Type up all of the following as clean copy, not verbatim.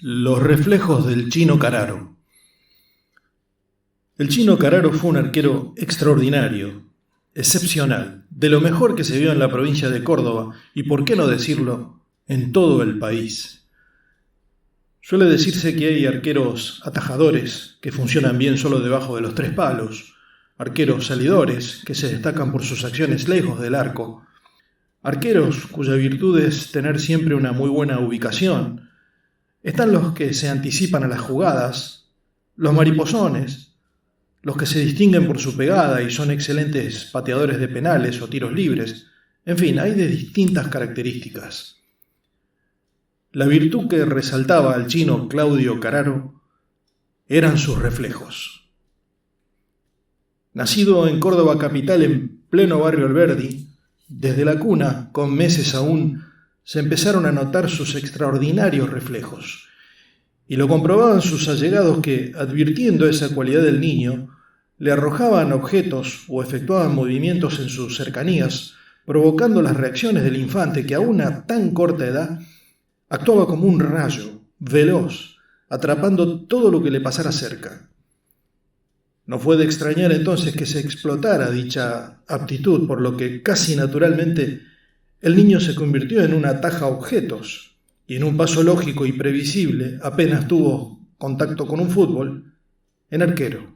Los reflejos del Chino Cararo. El Chino Cararo fue un arquero extraordinario, excepcional, de lo mejor que se vio en la provincia de Córdoba y, por qué no decirlo, en todo el país. Suele decirse que hay arqueros atajadores que funcionan bien solo debajo de los tres palos, arqueros salidores que se destacan por sus acciones lejos del arco, arqueros cuya virtud es tener siempre una muy buena ubicación. Están los que se anticipan a las jugadas, los mariposones, los que se distinguen por su pegada y son excelentes pateadores de penales o tiros libres. En fin, hay de distintas características. La virtud que resaltaba al chino Claudio Cararo eran sus reflejos. Nacido en Córdoba capital en pleno barrio Alberdi, desde la cuna, con meses aún, se empezaron a notar sus extraordinarios reflejos, y lo comprobaban sus allegados que, advirtiendo esa cualidad del niño, le arrojaban objetos o efectuaban movimientos en sus cercanías, provocando las reacciones del infante que a una tan corta edad actuaba como un rayo, veloz, atrapando todo lo que le pasara cerca. No fue de extrañar entonces que se explotara dicha aptitud, por lo que casi naturalmente el niño se convirtió en un ataja-objetos, y en un paso lógico y previsible, apenas tuvo contacto con un fútbol, en arquero.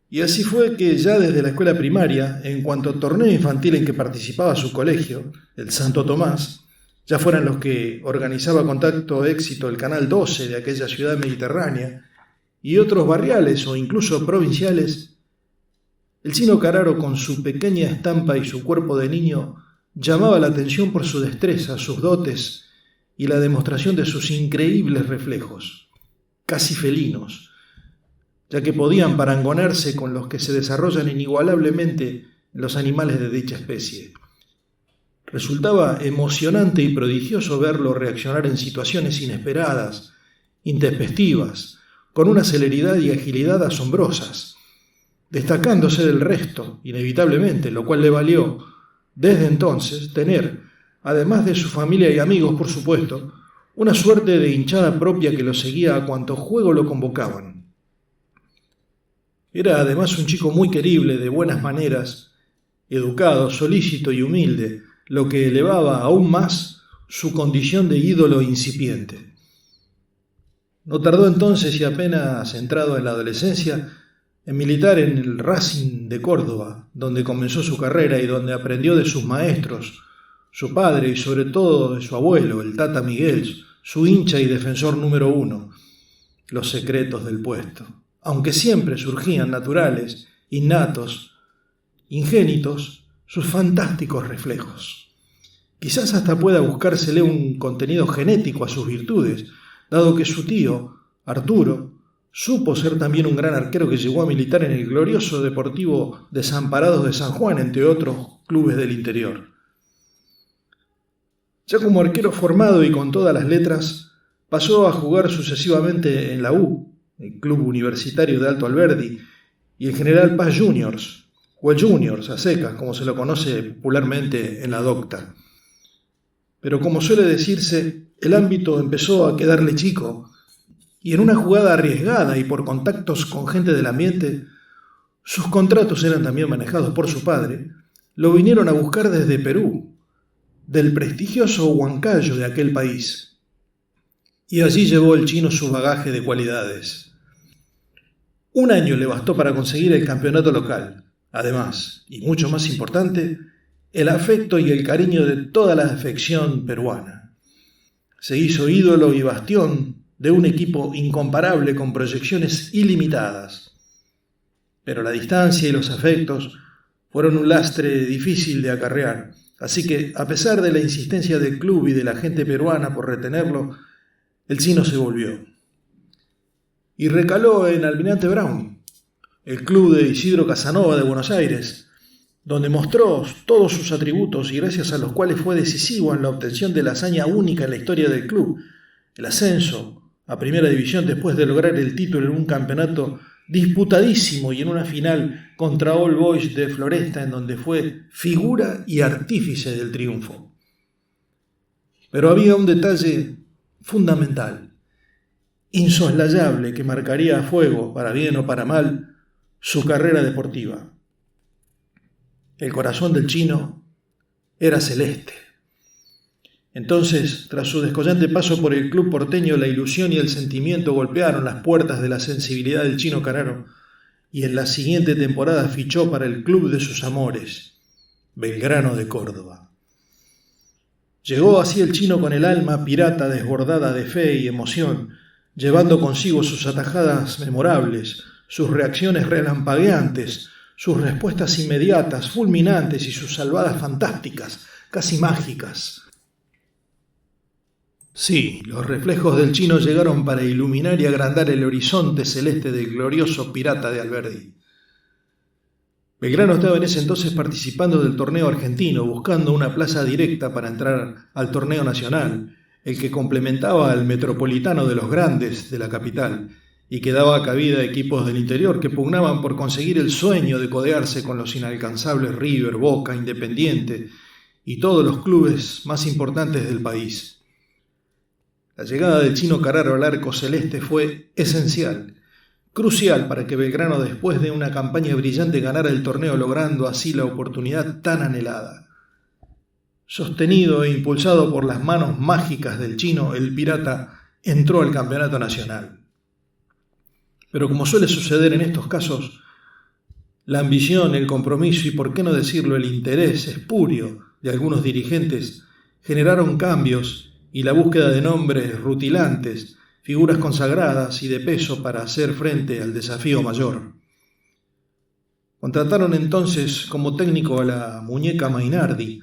Y así fue que ya desde la escuela primaria, en cuanto torneo infantil en que participaba su colegio, el Santo Tomás, ya fueran los que organizaba Contacto Éxito el Canal 12 de aquella ciudad mediterránea, y otros barriales o incluso provinciales, el chino Cararo, con su pequeña estampa y su cuerpo de niño, llamaba la atención por su destreza, sus dotes y la demostración de sus increíbles reflejos, casi felinos, ya que podían parangonarse con los que se desarrollan inigualablemente en los animales de dicha especie. Resultaba emocionante y prodigioso verlo reaccionar en situaciones inesperadas, intempestivas, con una celeridad y agilidad asombrosas, destacándose del resto, inevitablemente, lo cual le valió, desde entonces, tener, además de su familia y amigos, por supuesto, una suerte de hinchada propia que lo seguía a cuanto juego lo convocaban. Era además un chico muy querible, de buenas maneras, educado, solícito y humilde, lo que elevaba aún más su condición de ídolo incipiente. No tardó entonces, y apenas entrado en la adolescencia, en militar en el Racing de Córdoba, donde comenzó su carrera y donde aprendió de sus maestros, su padre y sobre todo de su abuelo, el Tata Miguel, su hincha y defensor número 1, los secretos del puesto, aunque siempre surgían naturales, innatos, ingénitos, sus fantásticos reflejos. Quizás hasta pueda buscársele un contenido genético a sus virtudes, dado que su tío, Arturo, supo ser también un gran arquero que llegó a militar en el glorioso Deportivo Desamparados de San Juan, entre otros clubes del interior. Ya como arquero formado y con todas las letras, pasó a jugar sucesivamente en la U, el Club Universitario de Alto Alberdi, y en General Paz Juniors, o el Juniors a secas, como se lo conoce popularmente en la docta. Pero como suele decirse, el ámbito empezó a quedarle chico, y en una jugada arriesgada y por contactos con gente del ambiente, sus contratos eran también manejados por su padre, lo vinieron a buscar desde Perú, del prestigioso Huancayo de aquel país. Y allí llevó el chino su bagaje de cualidades. Un año le bastó para conseguir el campeonato local. Además, y mucho más importante, el afecto y el cariño de toda la afección peruana. Se hizo ídolo y bastión de un equipo incomparable con proyecciones ilimitadas. Pero la distancia y los afectos fueron un lastre difícil de acarrear, así que, a pesar de la insistencia del club y de la gente peruana por retenerlo, el chino se volvió. Y recaló en Almirante Brown, el club de Isidro Casanova de Buenos Aires, donde mostró todos sus atributos y gracias a los cuales fue decisivo en la obtención de la hazaña única en la historia del club, el ascenso a Primera División después de lograr el título en un campeonato disputadísimo y en una final contra All Boys de Floresta, en donde fue figura y artífice del triunfo. Pero había un detalle fundamental, insoslayable que marcaría a fuego, para bien o para mal, su carrera deportiva. El corazón del chino era celeste. Entonces, tras su descollante paso por el club porteño, la ilusión y el sentimiento golpearon las puertas de la sensibilidad del Chino Carraro, y en la siguiente temporada fichó para el club de sus amores, Belgrano de Córdoba. Llegó así el chino con el alma pirata desbordada de fe y emoción, llevando consigo sus atajadas memorables, sus reacciones relampagueantes, sus respuestas inmediatas, fulminantes y sus salvadas fantásticas, casi mágicas. Sí, los reflejos del chino llegaron para iluminar y agrandar el horizonte celeste del glorioso pirata de Alberdi. Belgrano estaba en ese entonces participando del torneo argentino, buscando una plaza directa para entrar al torneo nacional, el que complementaba al metropolitano de los grandes de la capital y que daba cabida a equipos del interior que pugnaban por conseguir el sueño de codearse con los inalcanzables River, Boca, Independiente y todos los clubes más importantes del país. La llegada del Chino Carraro al arco celeste fue esencial, crucial para que Belgrano, después de una campaña brillante, ganara el torneo, logrando así la oportunidad tan anhelada. Sostenido e impulsado por las manos mágicas del chino, el pirata entró al campeonato nacional. Pero como suele suceder en estos casos, la ambición, el compromiso y, por qué no decirlo, el interés espurio de algunos dirigentes generaron cambios y la búsqueda de nombres rutilantes, figuras consagradas y de peso para hacer frente al desafío mayor. Contrataron entonces como técnico a la muñeca Mainardi,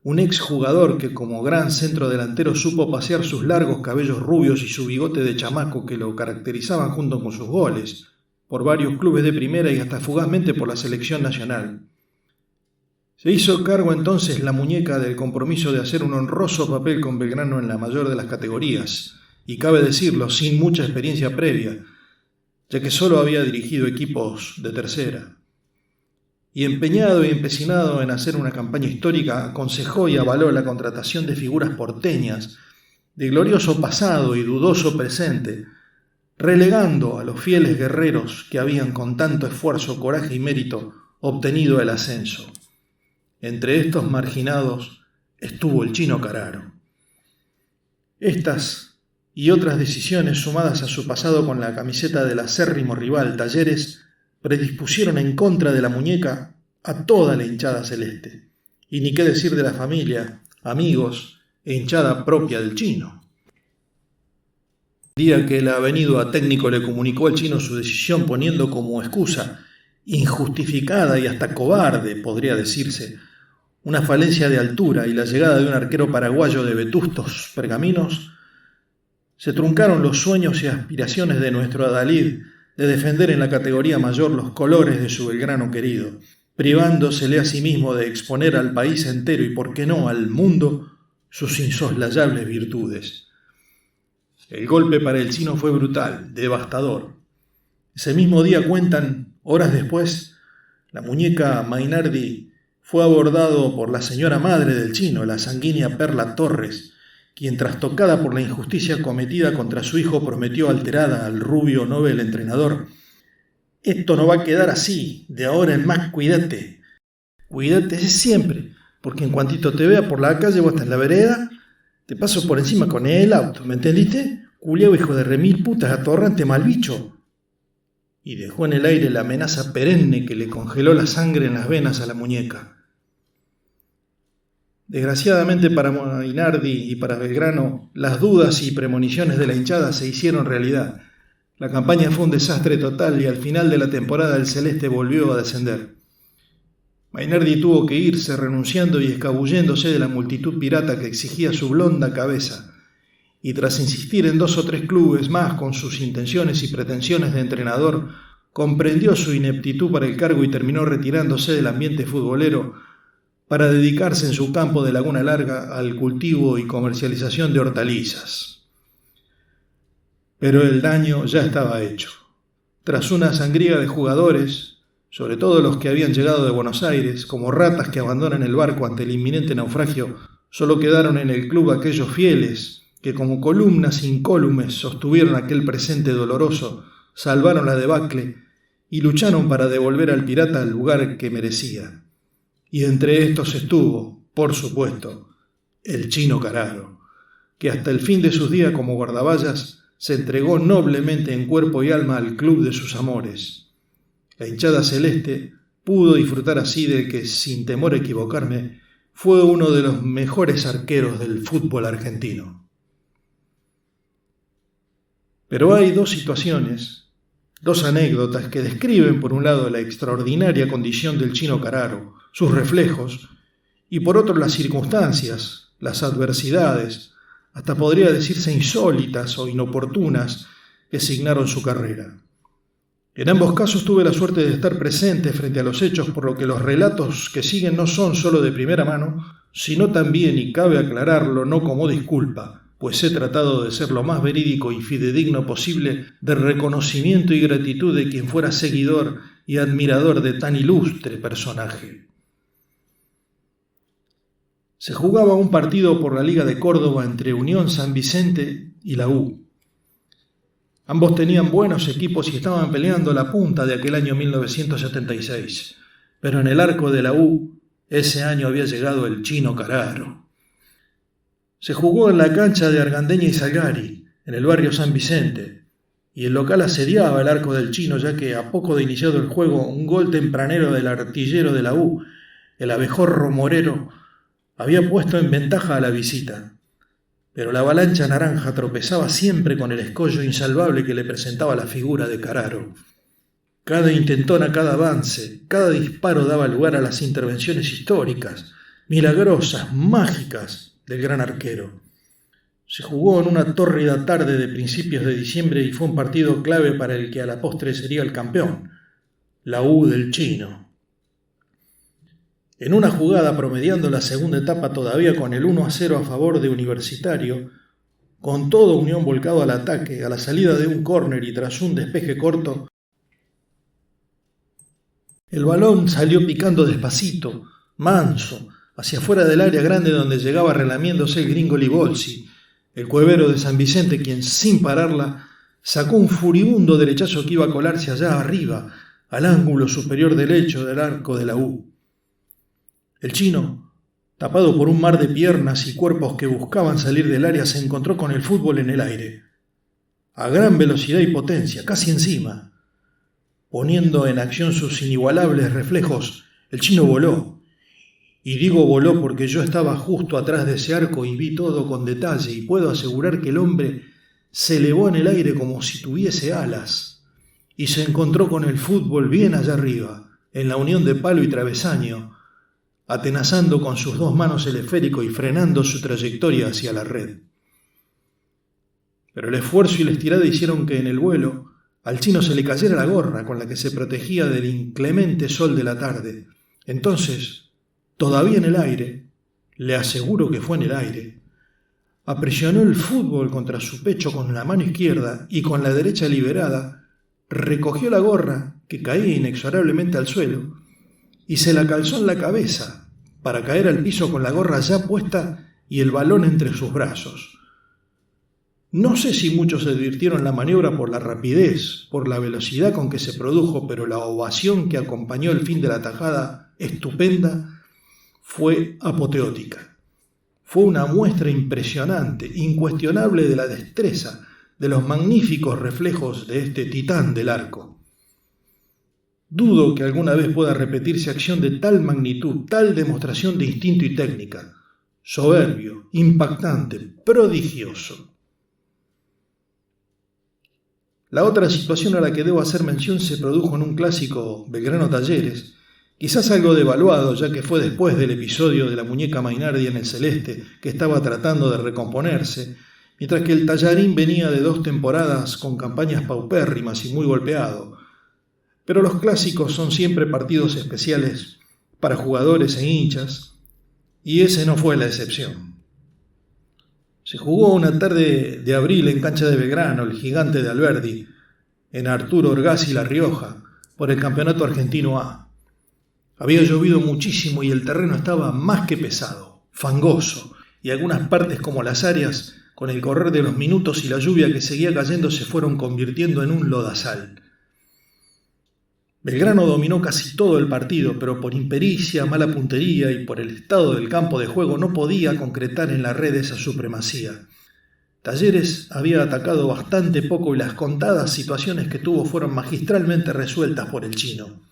un exjugador que como gran centrodelantero supo pasear sus largos cabellos rubios y su bigote de chamaco que lo caracterizaban junto con sus goles, por varios clubes de primera y hasta fugazmente por la selección nacional. Se hizo cargo entonces la muñeca del compromiso de hacer un honroso papel con Belgrano en la mayor de las categorías, y cabe decirlo, sin mucha experiencia previa, ya que solo había dirigido equipos de tercera. Y empeñado y empecinado en hacer una campaña histórica, aconsejó y avaló la contratación de figuras porteñas, de glorioso pasado y dudoso presente, relegando a los fieles guerreros que habían con tanto esfuerzo, coraje y mérito obtenido el ascenso. Entre estos marginados estuvo el Chino Carraro. Estas y otras decisiones, sumadas a su pasado con la camiseta del acérrimo rival Talleres, predispusieron en contra de la muñeca a toda la hinchada celeste, y ni qué decir de la familia, amigos e hinchada propia del chino. El día que el avenido a técnico le comunicó al chino su decisión, poniendo como excusa, injustificada y hasta cobarde, podría decirse, una falencia de altura y la llegada de un arquero paraguayo de vetustos pergaminos, se truncaron los sueños y aspiraciones de nuestro adalid de defender en la categoría mayor los colores de su Belgrano querido, privándosele a sí mismo de exponer al país entero y, por qué no, al mundo, sus insoslayables virtudes. El golpe para el chino fue brutal, devastador. Ese mismo día, cuentan, horas después, la muñeca Mainardi fue abordado por la señora madre del chino, la sanguínea Perla Torres, quien, trastocada por la injusticia cometida contra su hijo, prometió alterada al rubio Nobel entrenador: «Esto no va a quedar así, de ahora en más cuídate. Cuídate siempre, porque en cuantito te vea por la calle, vos estás en la vereda, te paso por encima con el auto, ¿me entendiste? Culiao, hijo de remil putas, atorrante mal bicho». Y dejó en el aire la amenaza perenne que le congeló la sangre en las venas a la muñeca. Desgraciadamente para Mainardi y para Belgrano, las dudas y premoniciones de la hinchada se hicieron realidad. La campaña fue un desastre total y al final de la temporada el celeste volvió a descender. Mainardi tuvo que irse, renunciando y escabulléndose de la multitud pirata que exigía su blonda cabeza, y tras insistir en 2 o 3 clubes más con sus intenciones y pretensiones de entrenador, comprendió su ineptitud para el cargo y terminó retirándose del ambiente futbolero para dedicarse en su campo de Laguna Larga al cultivo y comercialización de hortalizas. Pero el daño ya estaba hecho. Tras una sangría de jugadores, sobre todo los que habían llegado de Buenos Aires, como ratas que abandonan el barco ante el inminente naufragio, solo quedaron en el club aquellos fieles que como columnas incólumes sostuvieron aquel presente doloroso, salvaron la debacle y lucharon para devolver al pirata al lugar que merecía. Y entre estos estuvo, por supuesto, el Chino Cararo, que hasta el fin de sus días como guardaballas se entregó noblemente en cuerpo y alma al club de sus amores. La hinchada celeste pudo disfrutar así de que, sin temor a equivocarme, fue uno de los mejores arqueros del fútbol argentino. Pero hay dos situaciones, dos anécdotas que describen por un lado la extraordinaria condición del Chino Cararo, sus reflejos, y por otro las circunstancias, las adversidades, hasta podría decirse insólitas o inoportunas, que signaron su carrera. En ambos casos tuve la suerte de estar presente frente a los hechos, por lo que los relatos que siguen no son solo de primera mano, sino también, y cabe aclararlo, no como disculpa, pues he tratado de ser lo más verídico y fidedigno posible de reconocimiento y gratitud de quien fuera seguidor y admirador de tan ilustre personaje. Se jugaba un partido por la Liga de Córdoba entre Unión San Vicente y la U. Ambos tenían buenos equipos y estaban peleando la punta de aquel año 1976, pero en el arco de la U ese año había llegado el Chino Cararo. Se jugó en la cancha de Argandeña y Salgari, en el barrio San Vicente, y el local asediaba el arco del Chino, ya que a poco de iniciado el juego, un gol tempranero del artillero de la U, el abejorro Morero, había puesto en ventaja a la visita. Pero la avalancha naranja tropezaba siempre con el escollo insalvable que le presentaba la figura de Cararo. Cada intentona, cada avance, cada disparo daba lugar a las intervenciones históricas, milagrosas, mágicas del gran arquero. Se jugó en una tórrida tarde de principios de diciembre y fue un partido clave para el que a la postre sería el campeón, la U del Chino. En una jugada promediando la segunda etapa todavía con el 1-0 a favor de Universitario, con todo Unión volcado al ataque, a la salida de un córner y tras un despeje corto, el balón salió picando despacito, manso, hacia afuera del área grande donde llegaba relamiéndose el gringo Libolsi, el cuevero de San Vicente, quien sin pararla sacó un furibundo derechazo que iba a colarse allá arriba, al ángulo superior derecho del arco de la U. El Chino, tapado por un mar de piernas y cuerpos que buscaban salir del área, se encontró con el fútbol en el aire, a gran velocidad y potencia, casi encima. Poniendo en acción sus inigualables reflejos, el Chino voló. Y digo voló porque yo estaba justo atrás de ese arco y vi todo con detalle, y puedo asegurar que el hombre se elevó en el aire como si tuviese alas, y se encontró con el fútbol bien allá arriba, en la unión de palo y travesaño, atenazando con sus dos manos el esférico y frenando su trayectoria hacia la red. Pero el esfuerzo y la estirada hicieron que en el vuelo al Chino se le cayera la gorra con la que se protegía del inclemente sol de la tarde. Entonces, todavía en el aire, le aseguro que fue en el aire, apresionó el fútbol contra su pecho con la mano izquierda y con la derecha liberada, recogió la gorra, que caía inexorablemente al suelo, y se la calzó en la cabeza para caer al piso con la gorra ya puesta y el balón entre sus brazos. No sé si muchos advirtieron la maniobra por la rapidez, por la velocidad con que se produjo, pero la ovación que acompañó el fin de la tajada estupenda fue apoteótica. Fue una muestra impresionante, incuestionable de la destreza, de los magníficos reflejos de este titán del arco. Dudo que alguna vez pueda repetirse acción de tal magnitud, tal demostración de instinto y técnica. Soberbio, impactante, prodigioso. La otra situación a la que debo hacer mención se produjo en un clásico Belgrano Talleres, quizás algo devaluado ya que fue después del episodio de la muñeca Mainardi en el celeste, que estaba tratando de recomponerse, mientras que el Tallarín venía de 2 temporadas con campañas paupérrimas y muy golpeado. Pero los clásicos son siempre partidos especiales para jugadores e hinchas, y ese no fue la excepción. Se jugó una tarde de abril en cancha de Belgrano, el Gigante de Alberdi, en Arturo Orgaz y La Rioja, por el Campeonato Argentino A. Había llovido muchísimo y el terreno estaba más que pesado, fangoso, y algunas partes como las áreas con el correr de los minutos y la lluvia que seguía cayendo se fueron convirtiendo en un lodazal. Belgrano dominó casi todo el partido, pero por impericia, mala puntería y por el estado del campo de juego no podía concretar en la red esa supremacía. Talleres había atacado bastante poco y las contadas situaciones que tuvo fueron magistralmente resueltas por el chino.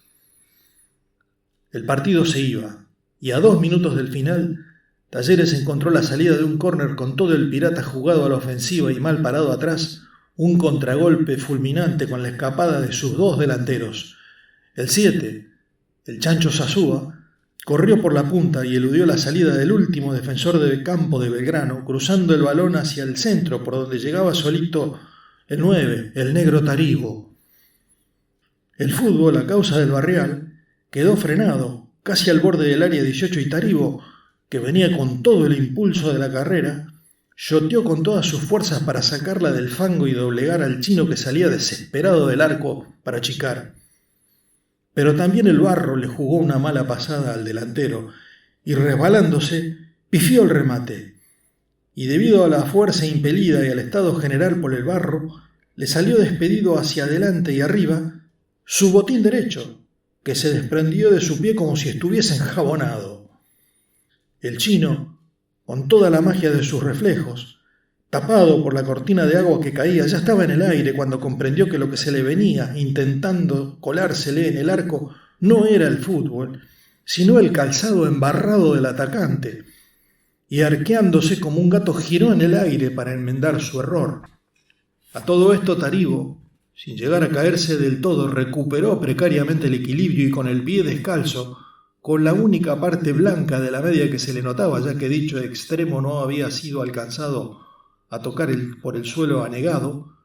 El partido se iba, y a 2 minutos del final, Talleres encontró la salida de un córner con todo el Pirata jugado a la ofensiva y mal parado atrás, un contragolpe fulminante con la escapada de sus 2 delanteros. El 7, el Chancho Sazúa, corrió por la punta y eludió la salida del último defensor del campo de Belgrano, cruzando el balón hacia el centro, por donde llegaba solito el 9, el negro Taribo. El fútbol, a causa del Barrial, quedó frenado, casi al borde del área 18 y Taribo, que venía con todo el impulso de la carrera, yoteó con todas sus fuerzas para sacarla del fango y doblegar al chino que salía desesperado del arco para achicar. Pero también el barro le jugó una mala pasada al delantero y resbalándose, pifió el remate. Y debido a la fuerza impelida y al estado general por el barro, le salió despedido hacia adelante y arriba su botín derecho, que se desprendió de su pie como si estuviese enjabonado. El chino, con toda la magia de sus reflejos, tapado por la cortina de agua que caía, ya estaba en el aire cuando comprendió que lo que se le venía intentando colársele en el arco no era el fútbol, sino el calzado embarrado del atacante, y arqueándose como un gato giró en el aire para enmendar su error. A todo esto Taribo, sin llegar a caerse del todo, recuperó precariamente el equilibrio y con el pie descalzo, con la única parte blanca de la media que se le notaba, ya que dicho extremo no había sido alcanzado a tocar por el suelo anegado,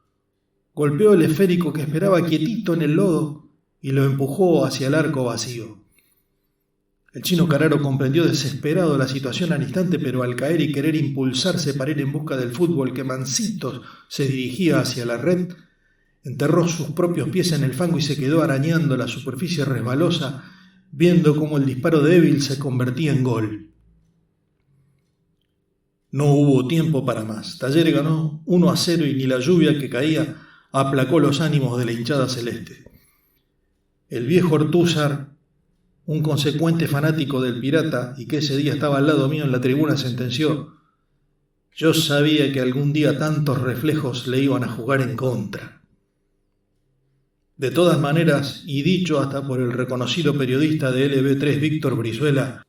golpeó el esférico que esperaba quietito en el lodo y lo empujó hacia el arco vacío. El chino Carraro comprendió desesperado la situación al instante, pero al caer y querer impulsarse para ir en busca del fútbol que mansito se dirigía hacia la red, enterró sus propios pies en el fango y se quedó arañando la superficie resbalosa, viendo cómo el disparo débil se convertía en gol. No hubo tiempo para más. Talleres ganó 1-0 y ni la lluvia que caía aplacó los ánimos de la hinchada celeste. El viejo Ortúzar, un consecuente fanático del Pirata y que ese día estaba al lado mío en la tribuna, sentenció: «Yo sabía que algún día tantos reflejos le iban a jugar en contra». De todas maneras, y dicho hasta por el reconocido periodista de LB3 Víctor Brizuela,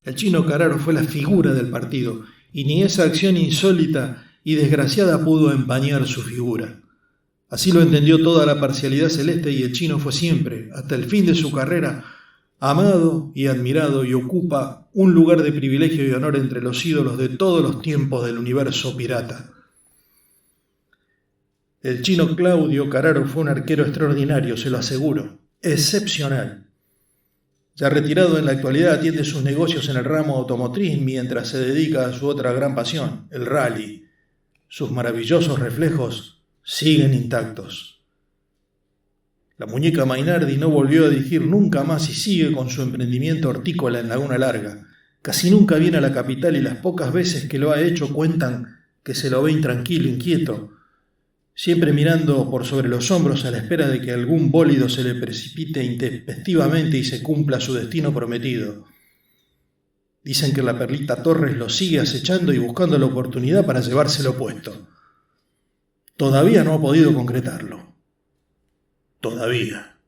el chino Carraro fue la figura del partido, y ni esa acción insólita y desgraciada pudo empañar su figura. Así lo entendió toda la parcialidad celeste y el chino fue siempre, hasta el fin de su carrera, amado y admirado y ocupa un lugar de privilegio y honor entre los ídolos de todos los tiempos del universo pirata. El chino Claudio Carraro fue un arquero extraordinario, se lo aseguro, excepcional. Ya retirado, en la actualidad atiende sus negocios en el ramo automotriz mientras se dedica a su otra gran pasión, el rally. Sus maravillosos reflejos siguen intactos. La muñeca Mainardi no volvió a dirigir nunca más y sigue con su emprendimiento hortícola en Laguna Larga. Casi nunca viene a la capital y las pocas veces que lo ha hecho cuentan que se lo ve intranquilo, inquieto, siempre mirando por sobre los hombros a la espera de que algún bólido se le precipite intempestivamente y se cumpla su destino prometido. Dicen que la Perlita Torres lo sigue acechando y buscando la oportunidad para llevárselo puesto. Todavía no ha podido concretarlo. Todavía.